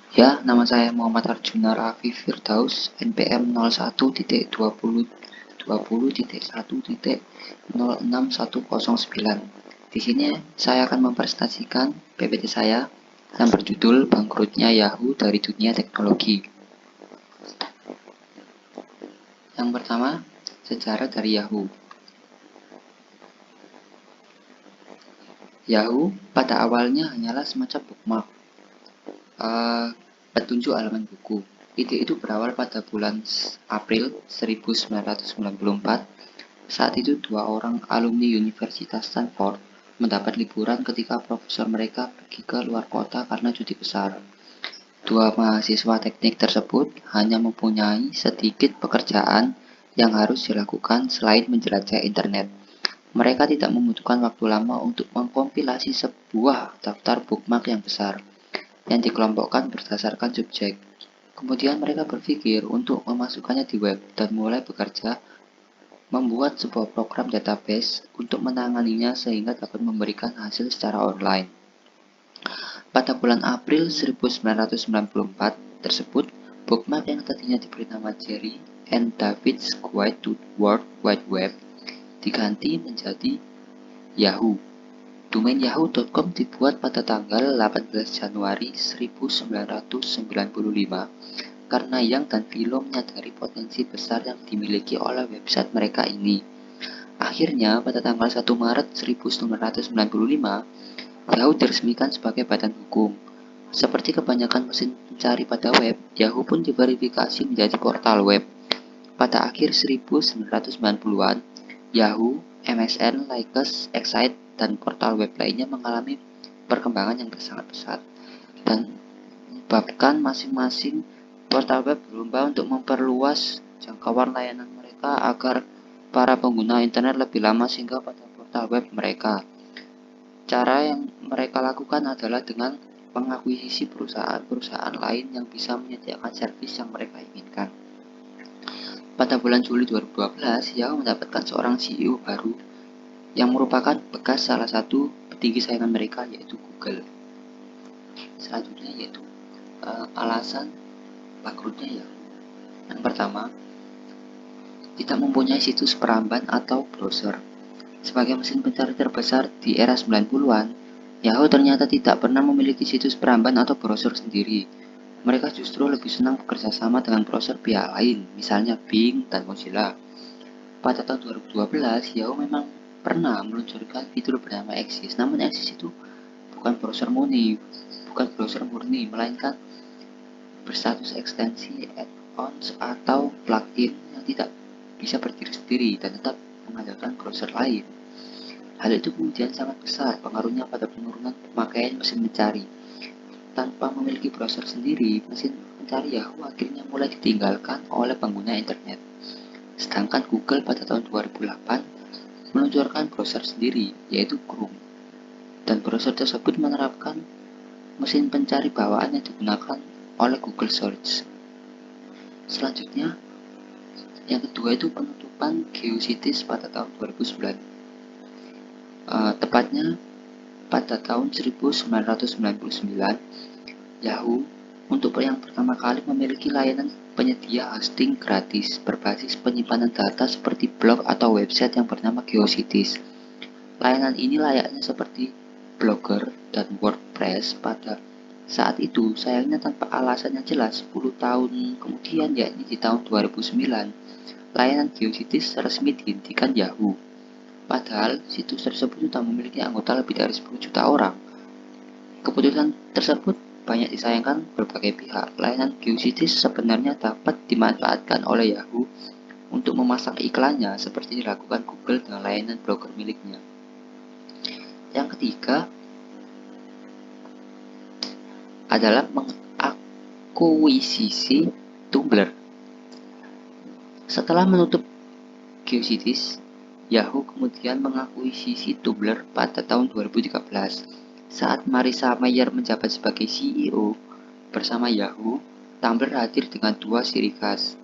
Ya, nama saya Muhammad Arjuna Raffi Firdaus, NPM 01.20.20.1.06109. Di sini saya akan mempresentasikan PPT saya yang berjudul Bangkrutnya Yahoo dari Dunia Teknologi. Yang pertama, sejarah dari Yahoo. Yahoo pada awalnya hanyalah semacam bookmark, petunjuk halaman buku. Ide itu berawal pada bulan April 1994. Saat itu dua orang alumni Universitas Stanford mendapat liburan ketika profesor mereka pergi ke luar kota karena cuti besar. Dua mahasiswa teknik tersebut hanya mempunyai sedikit pekerjaan yang harus dilakukan selain menjelajah internet. Mereka tidak membutuhkan waktu lama untuk mengkompilasi sebuah daftar bookmark yang besar yang dikelompokkan berdasarkan subjek. Kemudian mereka berpikir untuk memasukkannya di web dan mulai bekerja membuat sebuah program database untuk menanganinya sehingga dapat memberikan hasil secara online. Pada bulan April 1994 tersebut, bookmark yang tadinya diberi nama Jerry and David's Guide to World Wide Web diganti menjadi Yahoo. Domain yahoo.com dibuat pada tanggal 18 Januari 1995 karena Yang dan Philo menyadari potensi besar yang dimiliki oleh website mereka ini. Akhirnya, pada tanggal 1 Maret 1995, Yahoo diresmikan sebagai badan hukum. Seperti kebanyakan mesin pencari pada web, Yahoo pun diverifikasi menjadi portal web. Pada akhir 1990-an, Yahoo, MSN, Lycos, Excite, dan portal web lainnya mengalami perkembangan yang sangat pesat dan menyebabkan masing-masing portal web berlomba untuk memperluas jangkauan layanan mereka agar para pengguna internet lebih lama singgah pada portal web mereka. Cara yang mereka lakukan adalah dengan mengakuisisi perusahaan-perusahaan lain yang bisa menyediakan servis yang mereka inginkan. Pada bulan Juli 2012, Yahoo mendapatkan seorang CEO baru yang merupakan bekas salah satu petinggi saingan mereka, yaitu Google. Selanjutnya yaitu alasan bangkrutnya Yahoo. Yang pertama, tidak mempunyai situs peramban atau browser. Sebagai mesin pencari terbesar di era 90-an, Yahoo ternyata tidak pernah memiliki situs peramban atau browser sendiri. Mereka justru lebih senang bekerja sama dengan browser pihak lain, misalnya Bing dan Mozilla. Pada tahun 2012, Yahoo memang pernah meluncurkan fitur bernama Axis, namun Axis itu bukan browser murni, melainkan berstatus ekstensi, add-ons, atau plugin yang tidak bisa berdiri sendiri dan tetap mengandalkan browser lain. Hal itu kemudian sangat besar pengaruhnya pada penurunan pemakaian mesin pencari. Tanpa memiliki browser sendiri, mesin pencari Yahoo akhirnya mulai ditinggalkan oleh pengguna internet. Sedangkan Google pada tahun 2008 meluncurkan browser sendiri, yaitu Chrome. Dan browser tersebut menerapkan mesin pencari bawaan yang digunakan oleh Google Search. Selanjutnya, yang kedua itu penutupan GeoCities pada tahun 2009. Tepatnya pada tahun 1999, Yahoo untuk yang pertama kali memiliki layanan penyedia hosting gratis berbasis penyimpanan data seperti blog atau website yang bernama GeoCities. Layanan ini layaknya seperti Blogger dan WordPress pada saat itu. Sayangnya tanpa alasan yang jelas, 10 tahun kemudian, yakni di tahun 2009, layanan GeoCities resmi dihentikan Yahoo. Padahal situs tersebut sudah memiliki anggota lebih dari 10 juta orang. Keputusan tersebut banyak disayangkan berbagai pihak. Layanan GeoCities sebenarnya dapat dimanfaatkan oleh Yahoo untuk memasang iklannya seperti dilakukan Google dengan layanan blogger miliknya. Yang ketiga adalah mengakuisisi Tumblr. Setelah menutup GeoCities, Yahoo kemudian mengakuisisi Tumblr pada tahun 2013. Saat Marissa Mayer menjabat sebagai CEO bersama Yahoo, Tumblr hadir dengan dua ciri khas.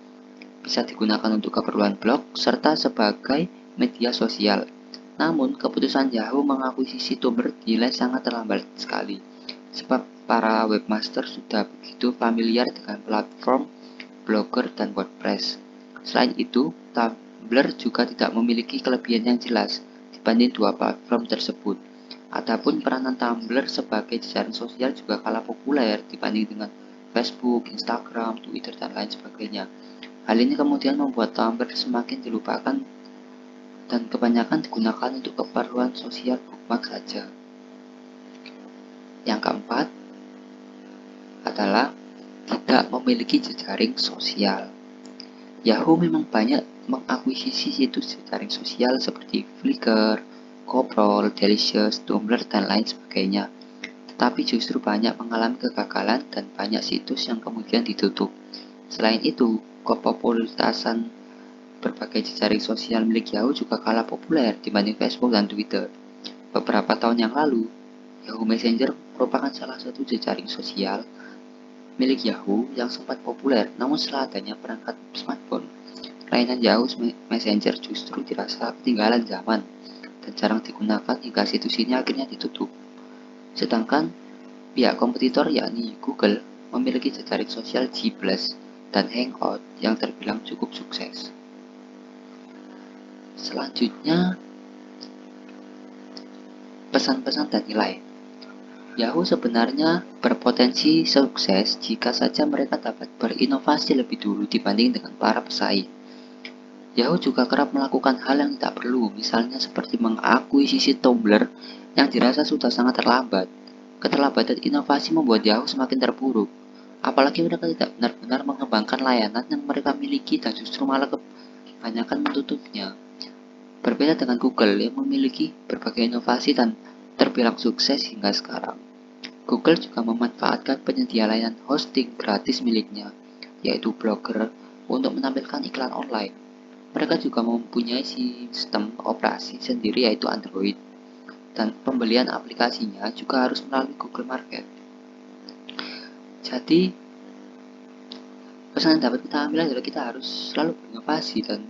Bisa digunakan untuk keperluan blog serta sebagai media sosial. Namun, keputusan Yahoo mengakuisisi Tumblr dinilai sangat terlambat sekali. Sebab para webmaster sudah begitu familiar dengan platform Blogger dan WordPress. Selain itu, Tumblr juga tidak memiliki kelebihan yang jelas dibanding dua platform tersebut. Adapun peranan Tumblr sebagai jejaring sosial juga kalah populer dibanding dengan Facebook, Instagram, Twitter, dan lain sebagainya. Hal ini kemudian membuat Tumblr semakin dilupakan dan kebanyakan digunakan untuk keperluan sosial bookmark saja. Yang keempat adalah tidak memiliki jejaring sosial. Yahoo memang banyak mengakuisisi situs jejaring sosial seperti Flickr, Koprol, Delicious, Tumblr, dan lain sebagainya. Tetapi justru banyak mengalami kegagalan dan banyak situs yang kemudian ditutup. Selain itu, kepopuleritasan berbagai jejaring sosial milik Yahoo juga kalah populer dibanding Facebook dan Twitter. Beberapa tahun yang lalu, Yahoo Messenger merupakan salah satu jejaring sosial milik Yahoo yang sempat populer, namun setelah adanya perangkat smartphone, layanan Yahoo Messenger justru dirasa ketinggalan zaman dan jarang digunakan hingga situs ini akhirnya ditutup. Sedangkan pihak kompetitor yakni Google memiliki jejaring sosial G+, dan Hangout yang terbilang cukup sukses. Selanjutnya, pesan-pesan dan nilai. Yahoo sebenarnya berpotensi sukses jika saja mereka dapat berinovasi lebih dulu dibanding dengan para pesaing. Yahoo juga kerap melakukan hal yang tidak perlu, misalnya seperti mengakuisisi Tumblr yang dirasa sudah sangat terlambat. Keterlambatan inovasi membuat Yahoo semakin terpuruk, apalagi mereka tidak benar-benar mengembangkan layanan yang mereka miliki dan justru malah kebanyakan mentutupnya. Berbeda dengan Google yang memiliki berbagai inovasi dan terbilang sukses hingga sekarang. Google juga memanfaatkan penyedia layanan hosting gratis miliknya, yaitu Blogger, untuk menampilkan iklan online. Mereka juga mempunyai sistem operasi sendiri yaitu Android, dan pembelian aplikasinya juga harus melalui Google Market. Jadi, pesan yang dapat kita ambil adalah kita harus selalu berinovasi dan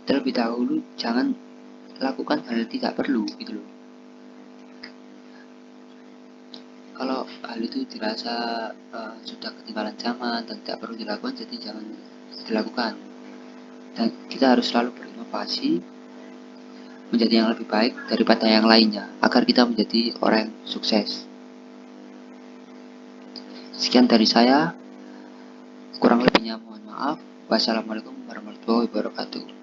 terlebih dahulu jangan lakukan hal yang tidak perlu gitu loh. Kalau hal itu dirasa sudah ketinggalan zaman dan tidak perlu dilakukan, jadi jangan dilakukan. Dan kita harus selalu berinovasi menjadi yang lebih baik daripada yang lainnya agar kita menjadi orang yang sukses. Sekian dari saya, kurang lebihnya mohon maaf. Wassalamualaikum warahmatullahi wabarakatuh.